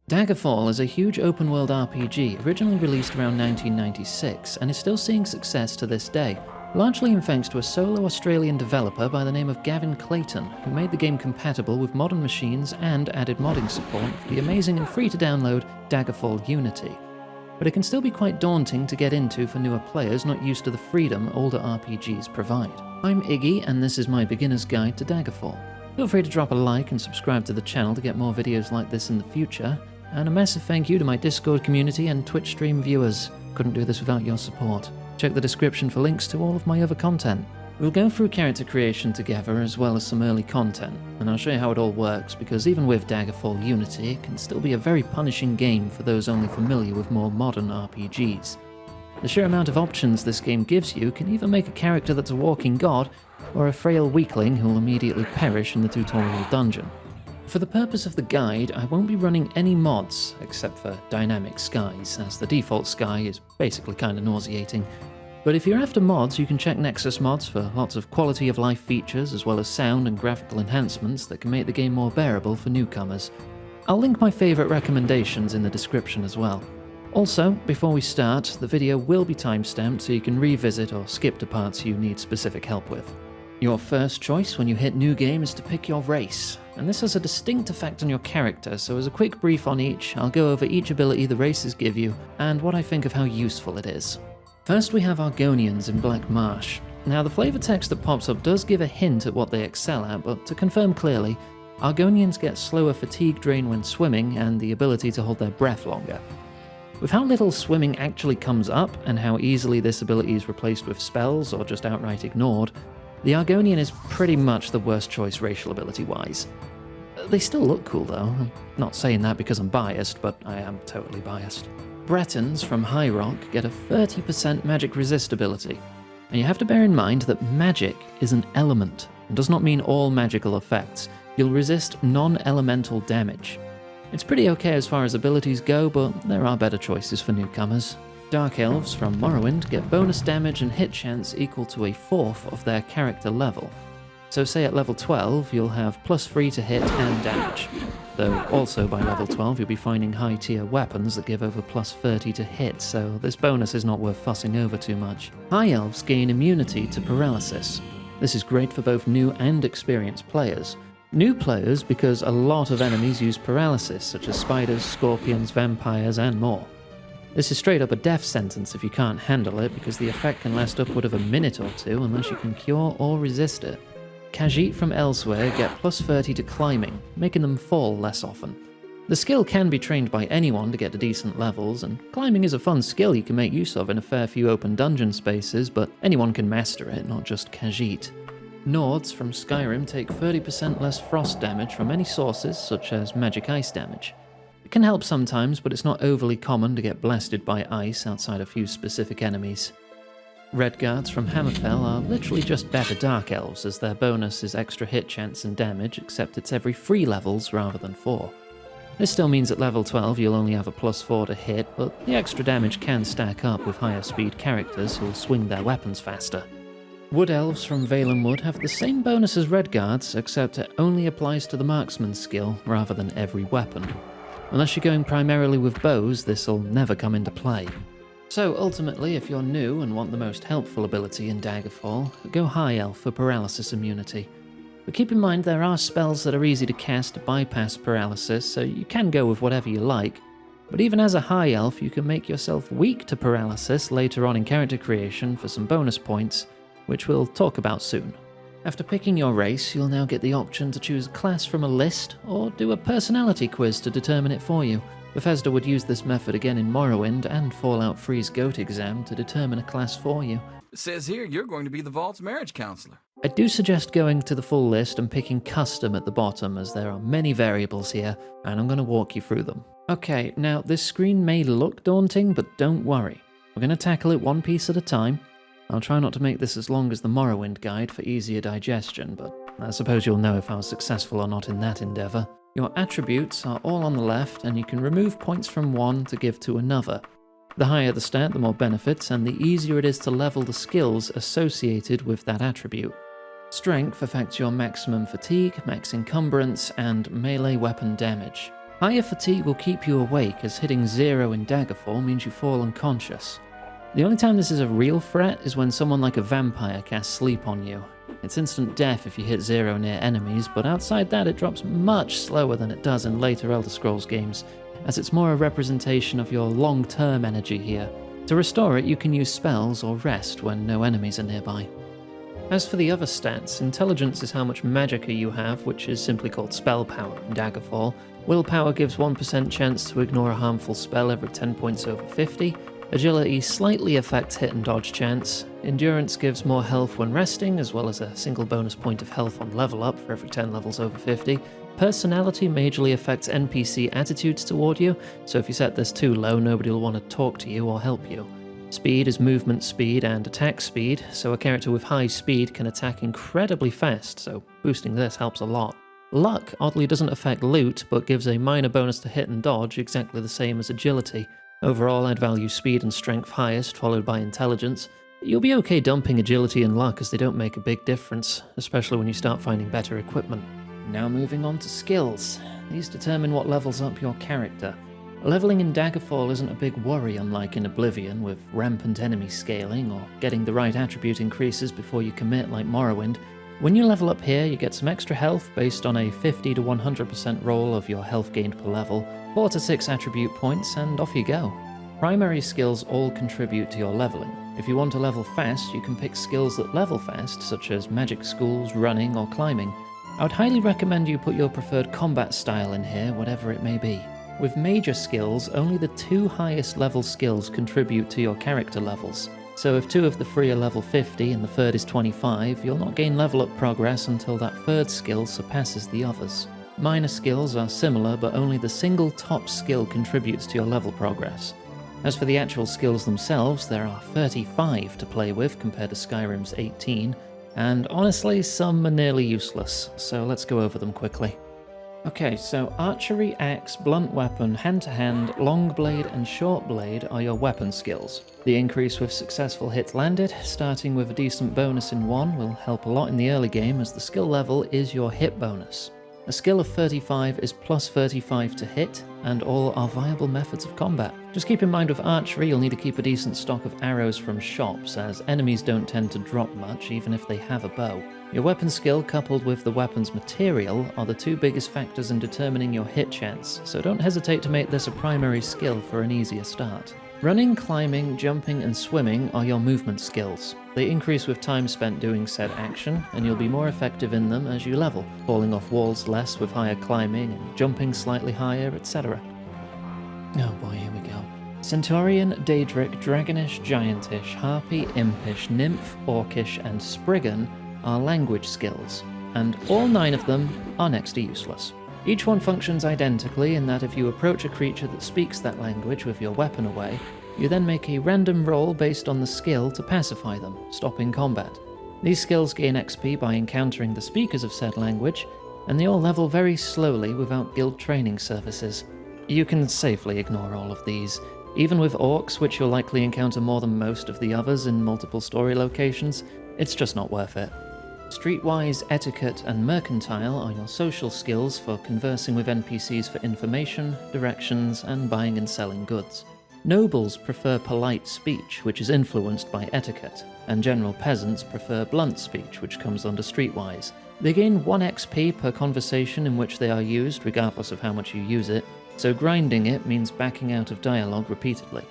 Daggerfall is a huge open-world RPG originally released around 1996 and is still seeing success to this day, largely in thanks to a solo Australian developer by the name of Gavin Clayton, who made the game compatible with modern machines and added modding support for the amazing and free-to-download Daggerfall Unity. But it can still be quite daunting to get into for newer players not used to the freedom older RPGs provide. I'm Iggy, and this is my beginner's guide to Daggerfall. Feel free to drop a like and subscribe to the channel to get more videos like this in the future. And a massive thank you to my Discord community and Twitch stream viewers. Couldn't do this without your support. Check the description for links to all of my other content. We'll go through character creation together as well as some early content, and I'll show you how it all works because even with Daggerfall Unity, it can still be a very punishing game for those only familiar with more modern RPGs. The sheer amount of options this game gives you can either make a character that's a walking god, or a frail weakling who'll immediately perish in the tutorial dungeon. For the purpose of the guide, I won't be running any mods, except for dynamic skies, as the default sky is basically kinda nauseating. But if you're after mods, you can check Nexus Mods for lots of quality of life features, as well as sound and graphical enhancements that can make the game more bearable for newcomers. I'll link my favourite recommendations in the description as well. Also, before we start, the video will be timestamped so you can revisit or skip to parts you need specific help with. Your first choice when you hit New Game is to pick your race, and this has a distinct effect on your character, so as a quick brief on each, I'll go over each ability the races give you, and what I think of how useful it is. First we have Argonians in Black Marsh. Now the flavor text that pops up does give a hint at what they excel at, but to confirm clearly, Argonians get slower fatigue drain when swimming and the ability to hold their breath longer. With how little swimming actually comes up, and how easily this ability is replaced with spells or just outright ignored, the Argonian is pretty much the worst choice racial ability-wise. They still look cool though. I'm not saying that because I'm biased, but I am totally biased. Bretons from High Rock get a 30% magic resist ability. And you have to bear in mind that magic is an element, and does not mean all magical effects. You'll resist non-elemental damage. It's pretty okay as far as abilities go, but there are better choices for newcomers. Dark Elves from Morrowind get bonus damage and hit chance equal to a fourth of their character level. So say at level 12 you'll have +3 to hit and damage, though also by level 12 you'll be finding high tier weapons that give over +30 to hit, so this bonus is not worth fussing over too much. High Elves gain immunity to paralysis. This is great for both new and experienced players. New players because a lot of enemies use paralysis, such as spiders, scorpions, vampires and more. This is straight up a death sentence if you can't handle it, because the effect can last upward of a minute or two unless you can cure or resist it. Khajiit from Elsewhere get +30 to climbing, making them fall less often. The skill can be trained by anyone to get to decent levels, and climbing is a fun skill you can make use of in a fair few open dungeon spaces, but anyone can master it, not just Khajiit. Nords from Skyrim take 30% less frost damage from any sources, such as magic ice damage. It can help sometimes, but it's not overly common to get blasted by ice outside a few specific enemies. Redguards from Hammerfell are literally just better Dark Elves, as their bonus is extra hit chance and damage, except it's every 3 levels rather than 4. This still means at level 12 you'll only have a +4 to hit, but the extra damage can stack up with higher speed characters who'll swing their weapons faster. Wood Elves from Valenwood have the same bonus as Redguards, except it only applies to the marksman's skill rather than every weapon. Unless you're going primarily with bows, this'll never come into play. So ultimately, if you're new and want the most helpful ability in Daggerfall, go High Elf for paralysis immunity. But keep in mind there are spells that are easy to cast to bypass paralysis, so you can go with whatever you like. But even as a High Elf, you can make yourself weak to paralysis later on in character creation for some bonus points, which we'll talk about soon. After picking your race, you'll now get the option to choose a class from a list, or do a personality quiz to determine it for you. Bethesda would use this method again in Morrowind and Fallout 3's GOAT exam to determine a class for you. It says here you're going to be the Vault's marriage counselor. I do suggest going to the full list and picking custom at the bottom, as there are many variables here, and I'm going to walk you through them. Okay, now this screen may look daunting, but don't worry. We're going to tackle it one piece at a time. I'll try not to make this as long as the Morrowind guide for easier digestion, but I suppose you'll know if I was successful or not in that endeavour. Your attributes are all on the left, and you can remove points from one to give to another. The higher the stat, the more benefits, and the easier it is to level the skills associated with that attribute. Strength affects your maximum fatigue, max encumbrance, and melee weapon damage. Higher fatigue will keep you awake, as hitting 0 in Daggerfall means you fall unconscious. The only time this is a real threat is when someone like a vampire casts sleep on you. It's instant death if you hit 0 near enemies, but outside that it drops much slower than it does in later Elder Scrolls games, as it's more a representation of your long-term energy here. To restore it, you can use spells or rest when no enemies are nearby. As for the other stats, intelligence is how much magicka you have, which is simply called spell power in Daggerfall. Willpower gives 1% chance to ignore a harmful spell every 10 points over 50. Agility slightly affects hit and dodge chance. Endurance gives more health when resting, as well as a single bonus point of health on level up for every 10 levels over 50. Personality majorly affects NPC attitudes toward you, so if you set this too low, nobody will want to talk to you or help you. Speed is movement speed and attack speed, so a character with high speed can attack incredibly fast, so boosting this helps a lot. Luck oddly doesn't affect loot, but gives a minor bonus to hit and dodge, exactly the same as agility. Overall, I'd value speed and strength highest, followed by intelligence. You'll be okay dumping agility and luck, as they don't make a big difference, especially when you start finding better equipment. Now moving on to skills. These determine what levels up your character. Leveling in Daggerfall isn't a big worry, unlike in Oblivion, with rampant enemy scaling or getting the right attribute increases before you commit like Morrowind. When you level up here, you get some extra health based on a 50 to 100% roll of your health gained per level, 4 to 6 attribute points, and off you go. Primary skills all contribute to your leveling. If you want to level fast, you can pick skills that level fast, such as magic schools, running, or climbing. I would highly recommend you put your preferred combat style in here, whatever it may be. With major skills, only the 2 highest level skills contribute to your character levels. So if 2 of the 3 are level 50 and the third is 25, you'll not gain level up progress until that third skill surpasses the others. Minor skills are similar, but only the single top skill contributes to your level progress. As for the actual skills themselves, there are 35 to play with compared to Skyrim's 18, and honestly, some are nearly useless, so let's go over them quickly. Okay, so archery, axe, blunt weapon, hand-to-hand, long blade, and short blade are your weapon skills. The increase with successful hits landed, starting with a decent bonus in 1, will help a lot in the early game, as the skill level is your hit bonus. A skill of 35 is plus 35 to hit, and all are viable methods of combat. Just keep in mind with archery, you'll need to keep a decent stock of arrows from shops, as enemies don't tend to drop much, even if they have a bow. Your weapon skill coupled with the weapon's material are the 2 biggest factors in determining your hit chance, so don't hesitate to make this a primary skill for an easier start. Running, climbing, jumping, and swimming are your movement skills. They increase with time spent doing said action, and you'll be more effective in them as you level, falling off walls less with higher climbing and jumping slightly higher, etc. Oh boy, here we go. Centaurian, Daedric, Dragonish, Giantish, Harpy, Impish, Nymph, Orcish, and Spriggan are language skills, and all 9 of them are next to useless. Each one functions identically in that if you approach a creature that speaks that language with your weapon away, you then make a random roll based on the skill to pacify them, stopping combat. These skills gain XP by encountering the speakers of said language, and they all level very slowly without guild training services. You can safely ignore all of these. Even with orcs, which you'll likely encounter more than most of the others in multiple story locations, it's just not worth it. Streetwise, etiquette, and mercantile are your social skills for conversing with NPCs for information, directions, and buying and selling goods. Nobles prefer polite speech, which is influenced by etiquette, and general peasants prefer blunt speech, which comes under streetwise. They gain 1 XP per conversation in which they are used, regardless of how much you use it, so grinding it means backing out of dialogue repeatedly.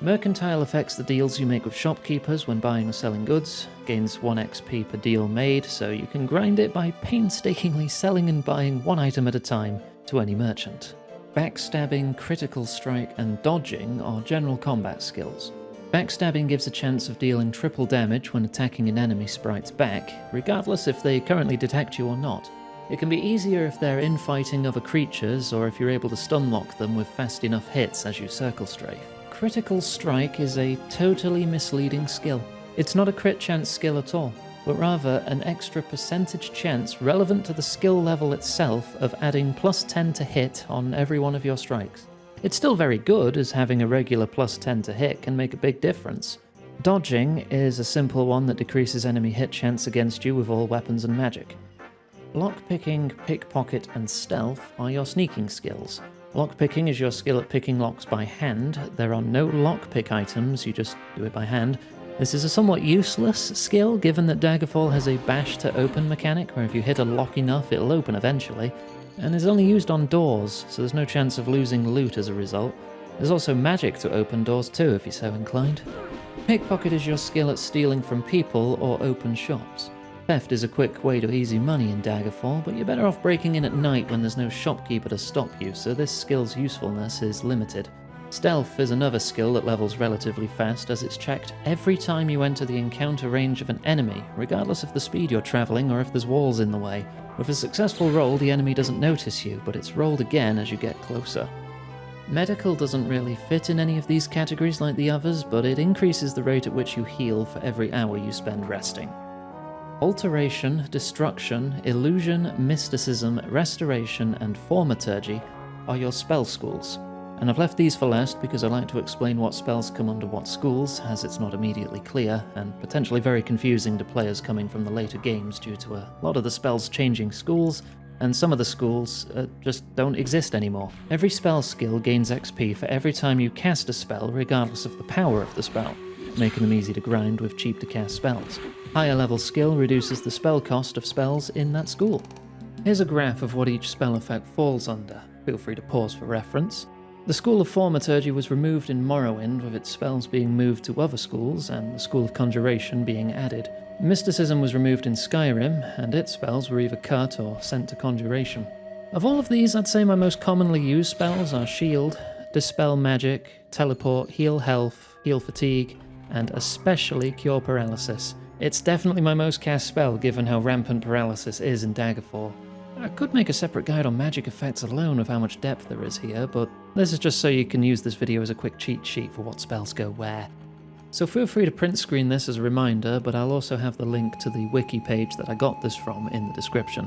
Mercantile affects the deals you make with shopkeepers when buying or selling goods, gains 1 XP per deal made, so you can grind it by painstakingly selling and buying 1 item at a time to any merchant. Backstabbing, critical strike, and dodging are general combat skills. Backstabbing gives a chance of dealing triple damage when attacking an enemy sprite's back, regardless if they currently detect you or not. It can be easier if they're infighting other creatures, or if you're able to stun lock them with fast enough hits as you circle strafe. Critical strike is a totally misleading skill. It's not a crit chance skill at all, but rather an extra percentage chance relevant to the skill level itself of adding plus 10 to hit on every one of your strikes. It's still very good, as having a regular plus 10 to hit can make a big difference. Dodging is a simple one that decreases enemy hit chance against you with all weapons and magic. Lockpicking, pickpocket, and stealth are your sneaking skills. Lockpicking is your skill at picking locks by hand. There are no lockpick items, you just do it by hand. This is a somewhat useless skill, given that Daggerfall has a bash to open mechanic, where if you hit a lock enough, it'll open eventually, and is only used on doors, so there's no chance of losing loot as a result. There's also magic to open doors too, if you're so inclined. Pickpocket is your skill at stealing from people or open shops. Theft is a quick way to easy money in Daggerfall, but you're better off breaking in at night when there's no shopkeeper to stop you, so this skill's usefulness is limited. Stealth is another skill that levels relatively fast, as it's checked every time you enter the encounter range of an enemy, regardless of the speed you're travelling or if there's walls in the way. With a successful roll, the enemy doesn't notice you, but it's rolled again as you get closer. Medical doesn't really fit in any of these categories like the others, but it increases the rate at which you heal for every hour you spend resting. Alteration, Destruction, Illusion, Mysticism, Restoration, and Thaumaturgy are your spell schools. And I've left these for last because I like to explain what spells come under what schools, as it's not immediately clear, and potentially very confusing to players coming from the later games due to a lot of the spells changing schools, and some of the schools just don't exist anymore. Every spell skill gains XP for every time you cast a spell, regardless of the power of the spell, making them easy to grind with cheap to cast spells. Higher level skill reduces the spell cost of spells in that school. Here's a graph of what each spell effect falls under. Feel free to pause for reference. The School of Thaumaturgy was removed in Morrowind, with its spells being moved to other schools, and the School of Conjuration being added. Mysticism was removed in Skyrim, and its spells were either cut or sent to Conjuration. Of all of these, I'd say my most commonly used spells are Shield, Dispel Magic, Teleport, Heal Health, Heal Fatigue, and especially Cure Paralysis. It's definitely my most cast spell, given how rampant paralysis is in Daggerfall. I could make a separate guide on magic effects alone of how much depth there is here, but this is just so you can use this video as a quick cheat sheet for what spells go where. So feel free to print screen this as a reminder, but I'll also have the link to the wiki page that I got this from in the description.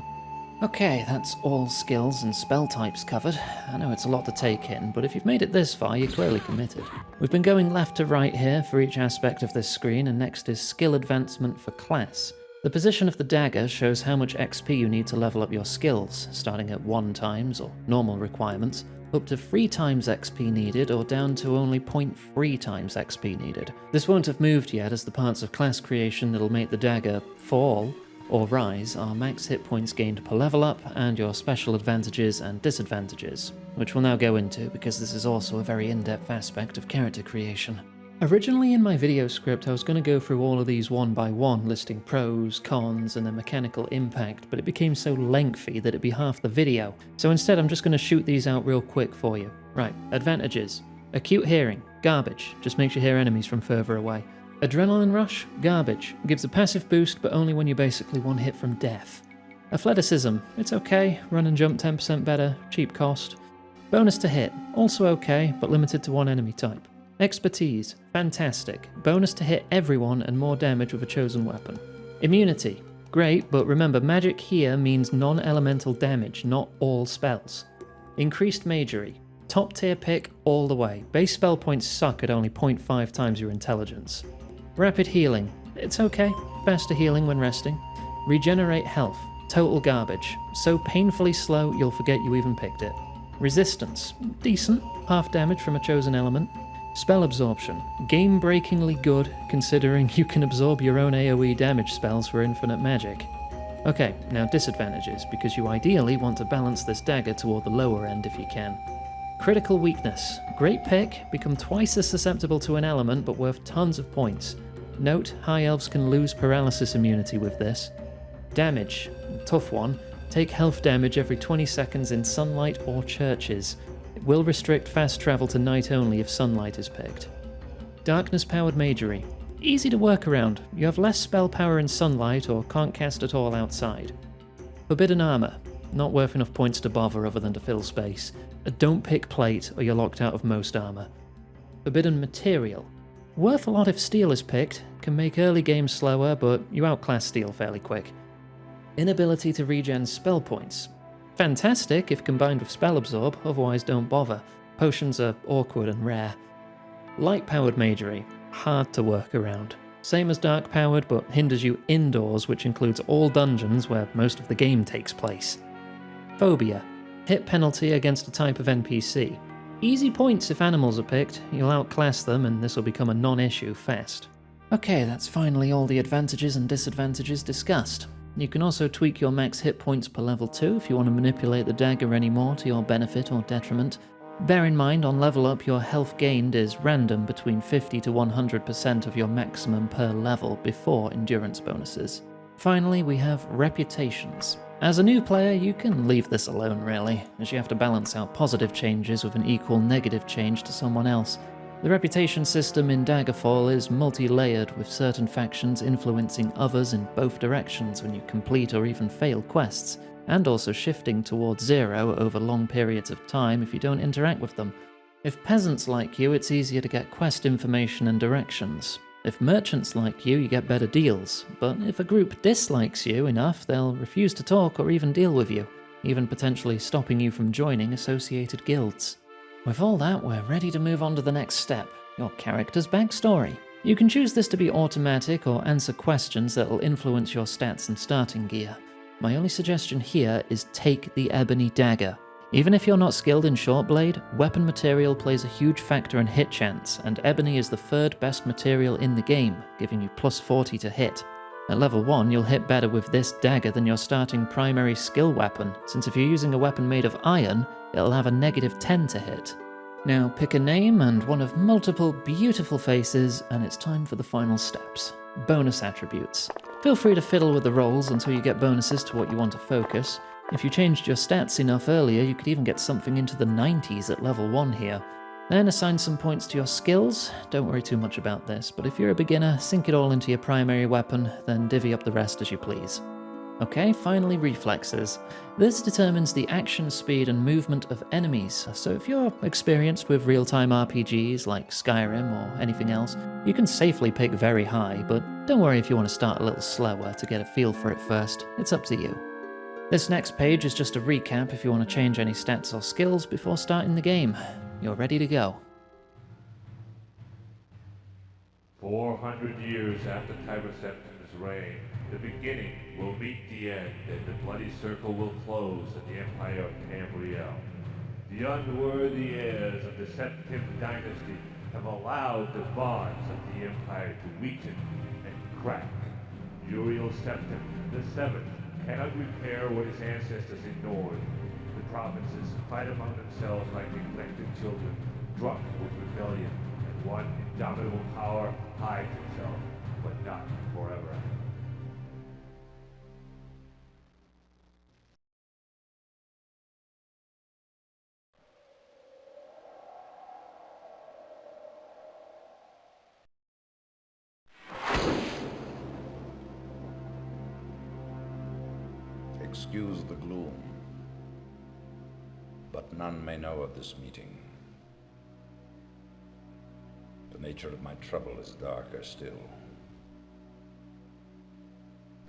Okay, that's all skills and spell types covered. I know it's a lot to take in, but if you've made it this far, you're clearly committed. We've been going left to right here for each aspect of this screen, and next is skill advancement for class. The position of the dagger shows how much XP you need to level up your skills, starting at 1 times, or normal requirements, up to 3 times XP needed, or down to only 0.3 times XP needed. This won't have moved yet, as the parts of class creation that'll make the dagger fall or rise are max hit points gained per level up, and your special advantages and disadvantages, which we'll now go into because this is also a very in-depth aspect of character creation. Originally in my video script I was going to go through all of these one by one, listing pros, cons, and their mechanical impact, but it became so lengthy that it'd be half the video, so instead I'm just going to shoot these out real quick for you. Right, advantages. Acute hearing, garbage, just makes you hear enemies from further away. Adrenaline rush, garbage, gives a passive boost but only when you're basically one hit from death. Athleticism, it's okay, run and jump 10% better, cheap cost. Bonus to hit, also okay, but limited to one enemy type. Expertise, fantastic, bonus to hit everyone and more damage with a chosen weapon. Immunity, great, but remember magic here means non-elemental damage, not all spells. Increased magery, top tier pick all the way, base spell points suck at only 0.5 times your intelligence. Rapid healing, it's okay, faster healing when resting. Regenerate health, total garbage, so painfully slow you'll forget you even picked it. Resistance, decent, half damage from a chosen element. Spell absorption, game-breakingly good considering you can absorb your own AoE damage spells for infinite magic. Okay, now disadvantages, because you ideally want to balance this dagger toward the lower end if you can. Critical weakness, great pick, become twice as susceptible to an element but worth tons of points. Note, high elves can lose paralysis immunity with this. Damage, tough one, take health damage every 20 seconds in sunlight or churches. It will restrict fast travel to night only if sunlight is picked. Darkness-powered magery. Easy to work around. You have less spell power in sunlight or can't cast at all outside. Forbidden armor. Not worth enough points to bother other than to fill space. Don't pick plate or you're locked out of most armor. Forbidden material. Worth a lot if steel is picked. Can make early games slower, but you outclass steel fairly quick. Inability to regen spell points. Fantastic if combined with spell absorb, otherwise don't bother. Potions are awkward and rare. Light-powered magery, hard to work around. Same as dark-powered, but hinders you indoors, which includes all dungeons where most of the game takes place. Phobia, hit penalty against a type of NPC. Easy points if animals are picked, you'll outclass them and this will become a non-issue fast. Okay, that's finally all the advantages and disadvantages discussed. You can also tweak your max hit points per level 2 if you want to manipulate the dagger anymore to your benefit or detriment. Bear in mind, on level up your health gained is random between 50 to 100% of your maximum per level before endurance bonuses. Finally, we have reputations. As a new player, you can leave this alone really, as you have to balance out positive changes with an equal negative change to someone else. The reputation system in Daggerfall is multi-layered, with certain factions influencing others in both directions when you complete or even fail quests, and also shifting towards zero over long periods of time if you don't interact with them. If peasants like you, it's easier to get quest information and directions. If merchants like you, you get better deals, but if a group dislikes you enough, they'll refuse to talk or even deal with you, even potentially stopping you from joining associated guilds. With all that, we're ready to move on to the next step, your character's backstory. You can choose this to be automatic or answer questions that will influence your stats and starting gear. My only suggestion here is take the ebony dagger. Even if you're not skilled in short blade, weapon material plays a huge factor in hit chance, and ebony is the third best material in the game, giving you plus 40 to hit. At level 1, you'll hit better with this dagger than your starting primary skill weapon, since if you're using a weapon made of iron, it'll have a negative 10 to hit. Now pick a name and one of multiple beautiful faces, and it's time for the final steps. Bonus attributes. Feel free to fiddle with the rolls until you get bonuses to what you want to focus. If you changed your stats enough earlier, you could even get something into the 90s at level 1 here. Then assign some points to your skills. Don't worry too much about this, but if you're a beginner, sink it all into your primary weapon, then divvy up the rest as you please. Okay, finally reflexes. This determines the action speed and movement of enemies, so if you're experienced with real-time RPGs like Skyrim or anything else, you can safely pick very high, but don't worry if you want to start a little slower to get a feel for it first. It's up to you. This next page is just a recap if you want to change any stats or skills before starting the game. You're ready to go. 400 years after Tiber Septim's reign, the beginning will meet the end, and the bloody circle will close in the Empire of Tamriel. The unworthy heirs of the Septim dynasty have allowed the bonds of the Empire to weaken and crack. Uriel Septim the Seventh cannot repair what his ancestors ignored. The provinces fight among themselves like neglected children, drunk with rebellion, and one indomitable power hides itself, but not forever. Excuse the gloom, but none may know of this meeting. The nature of my trouble is darker still.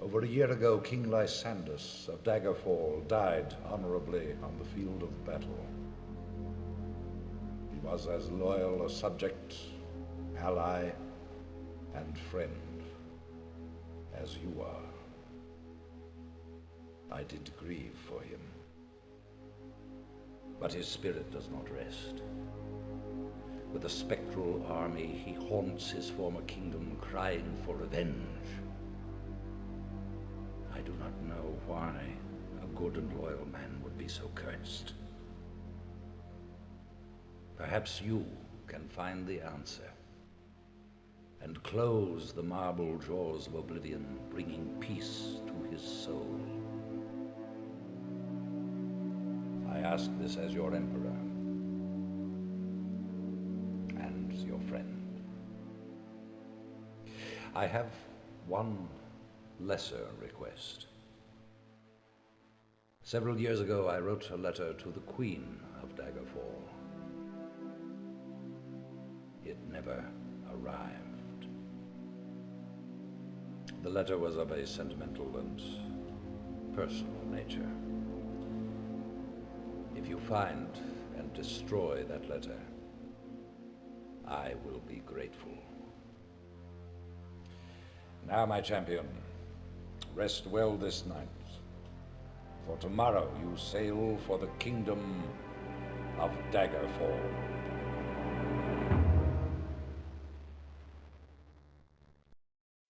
Over a year ago, King Lysandus of Daggerfall died honorably on the field of battle. He was as loyal a subject, ally, and friend as you are. I did grieve for him, but his spirit does not rest. With a spectral army, he haunts his former kingdom, crying for revenge. I do not know why a good and loyal man would be so cursed. Perhaps you can find the answer and close the marble jaws of oblivion, bringing peace to his soul. I ask this as your emperor and your friend. I have one lesser request. Several years ago, I wrote a letter to the Queen of Daggerfall. It never arrived. The letter was of a sentimental and personal nature. If you find and destroy that letter, I will be grateful. Now, my champion, rest well this night, for tomorrow you sail for the kingdom of Daggerfall.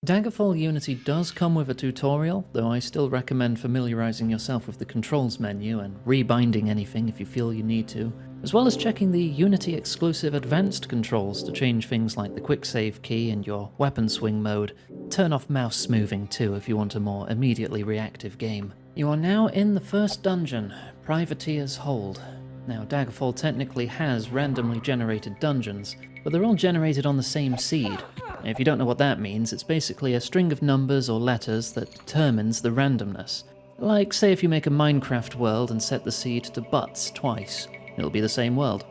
Daggerfall Unity does come with a tutorial, though I still recommend familiarizing yourself with the controls menu and rebinding anything if you feel you need to, as well as checking the Unity exclusive advanced controls to change things like the quick save key and your weapon swing mode. Turn off mouse smoothing too if you want a more immediately reactive game. You are now in the first dungeon, Privateer's Hold. Now, Daggerfall technically has randomly generated dungeons, but they're all generated on the same seed. If you don't know what that means, it's basically a string of numbers or letters that determines the randomness. Like, say if you make a Minecraft world and set the seed to butts twice, it'll be the same world.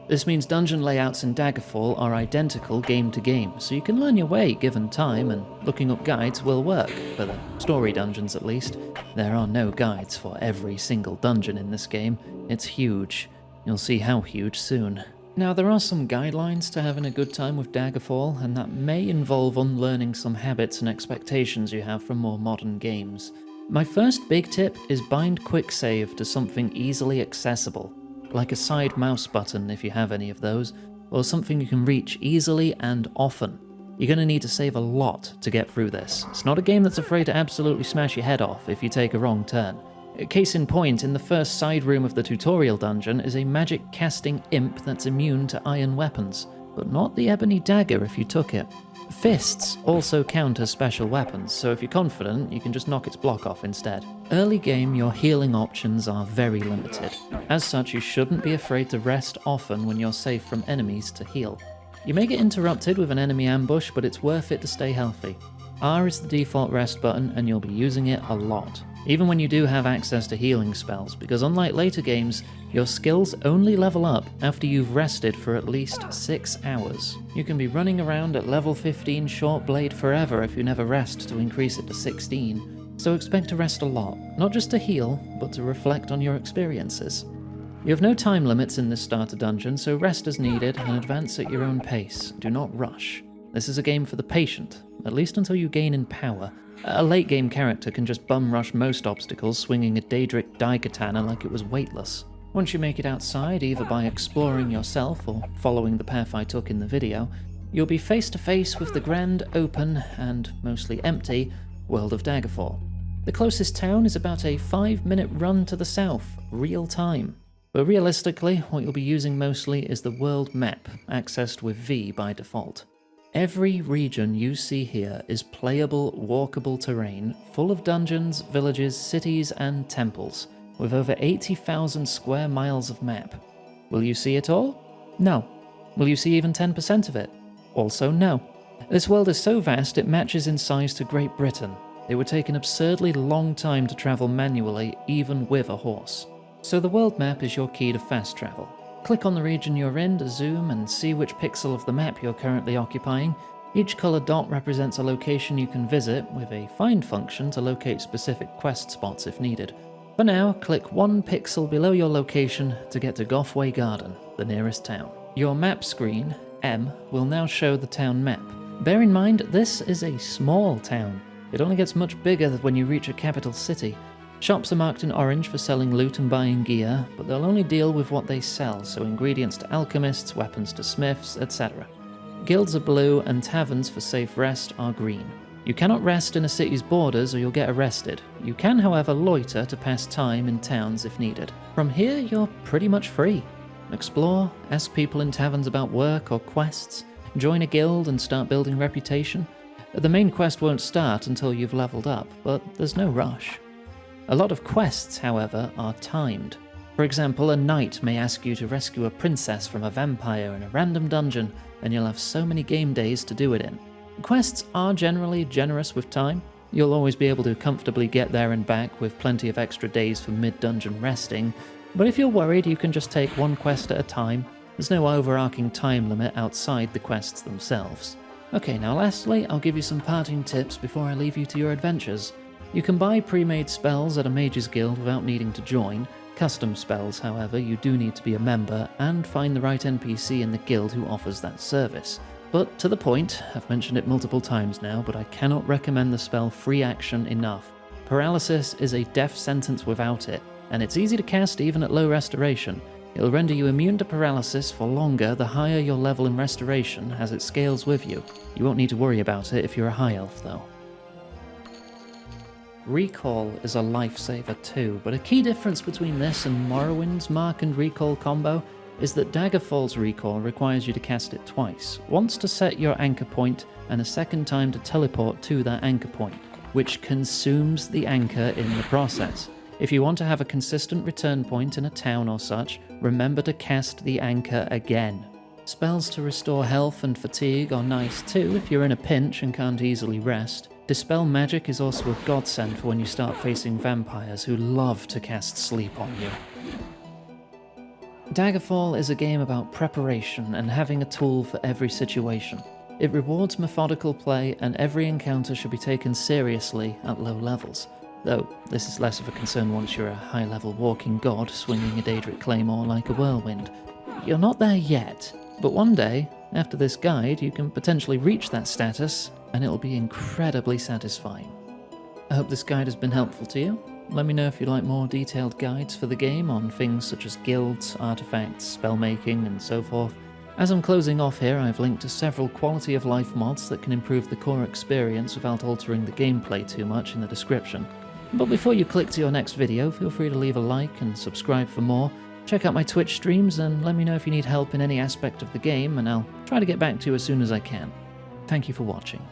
This means dungeon layouts in Daggerfall are identical game to game, so you can learn your way given time, and looking up guides will work, for the story dungeons at least. There are no guides for every single dungeon in this game. It's huge. You'll see how huge soon. Now, there are some guidelines to having a good time with Daggerfall, and that may involve unlearning some habits and expectations you have from more modern games. My first big tip is bind quick save to something easily accessible, like a side mouse button if you have any of those, or something you can reach easily and often. You're going to need to save a lot to get through this. It's not a game that's afraid to absolutely smash your head off if you take a wrong turn. Case in point, in the first side room of the tutorial dungeon is a magic casting imp that's immune to iron weapons, but not the ebony dagger if you took it. Fists also count as special weapons, so if you're confident, you can just knock its block off instead. Early game, your healing options are very limited. As such, you shouldn't be afraid to rest often when you're safe from enemies to heal. You may get interrupted with an enemy ambush, but it's worth it to stay healthy. R is the default rest button, and you'll be using it a lot, even when you do have access to healing spells, because unlike later games, your skills only level up after you've rested for at least 6 hours. You can be running around at level 15 short blade forever if you never rest to increase it to 16, so expect to rest a lot, not just to heal, but to reflect on your experiences. You have no time limits in this starter dungeon, so rest as needed and advance at your own pace. Do not rush. This is a game for the patient, at least until you gain in power. A late game character can just bum rush most obstacles swinging a Daedric Daikatana like it was weightless. Once you make it outside, either by exploring yourself or following the path I took in the video, you'll be face to face with the grand, open, and mostly empty world of Daggerfall. The closest town is about a 5-minute run to the south, real time. But realistically, what you'll be using mostly is the world map, accessed with V by default. Every region you see here is playable, walkable terrain, full of dungeons, villages, cities, and temples, with over 80,000 square miles of map. Will you see it all? No. Will you see even 10% of it? Also no. This world is so vast it matches in size to Great Britain. It would take an absurdly long time to travel manually, even with a horse. So the world map is your key to fast travel. Click on the region you're in to zoom and see which pixel of the map you're currently occupying. Each colored dot represents a location you can visit, with a find function to locate specific quest spots if needed. For now, click 1 pixel below your location to get to Gothway Garden, the nearest town. Your map screen, M, will now show the town map. Bear in mind, this is a small town. It only gets much bigger when you reach a capital city. Shops are marked in orange for selling loot and buying gear, but they'll only deal with what they sell, so ingredients to alchemists, weapons to smiths, etc. Guilds are blue, and taverns for safe rest are green. You cannot rest in a city's borders or you'll get arrested. You can, however, loiter to pass time in towns if needed. From here, you're pretty much free. Explore, ask people in taverns about work or quests, join a guild and start building reputation. The main quest won't start until you've leveled up, but there's no rush. A lot of quests, however, are timed. For example, a knight may ask you to rescue a princess from a vampire in a random dungeon, and you'll have so many game days to do it in. Quests are generally generous with time. You'll always be able to comfortably get there and back with plenty of extra days for mid-dungeon resting, but if you're worried, you can just take one quest at a time. There's no overarching time limit outside the quests themselves. Okay, now lastly, I'll give you some parting tips before I leave you to your adventures. You can buy pre-made spells at a mage's guild without needing to join. Custom spells, however, you do need to be a member and find the right NPC in the guild who offers that service. But to the point, I've mentioned it multiple times now, but I cannot recommend the spell Free Action enough. Paralysis is a death sentence without it, and it's easy to cast even at low restoration. It'll render you immune to paralysis for longer the higher your level in restoration as it scales with you. You won't need to worry about it if you're a high elf though. Recall is a lifesaver too, but a key difference between this and Morrowind's Mark and Recall combo is that Daggerfall's Recall requires you to cast it twice, once to set your anchor point and a second time to teleport to that anchor point, which consumes the anchor in the process. If you want to have a consistent return point in a town or such, remember to cast the anchor again. Spells to restore health and fatigue are nice too if you're in a pinch and can't easily rest. Dispel magic is also a godsend for when you start facing vampires who love to cast sleep on you. Daggerfall is a game about preparation and having a tool for every situation. It rewards methodical play, and every encounter should be taken seriously at low levels. Though this is less of a concern once you're a high-level walking god swinging a Daedric claymore like a whirlwind. You're not there yet, but one day, after this guide, you can potentially reach that status, and it'll be incredibly satisfying. I hope this guide has been helpful to you. Let me know if you'd like more detailed guides for the game on things such as guilds, artifacts, spellmaking, and so forth. As I'm closing off here, I've linked to several quality of life mods that can improve the core experience without altering the gameplay too much in the description. But before you click to your next video, feel free to leave a like and subscribe for more. Check out my Twitch streams and let me know if you need help in any aspect of the game, and I'll try to get back to you as soon as I can. Thank you for watching.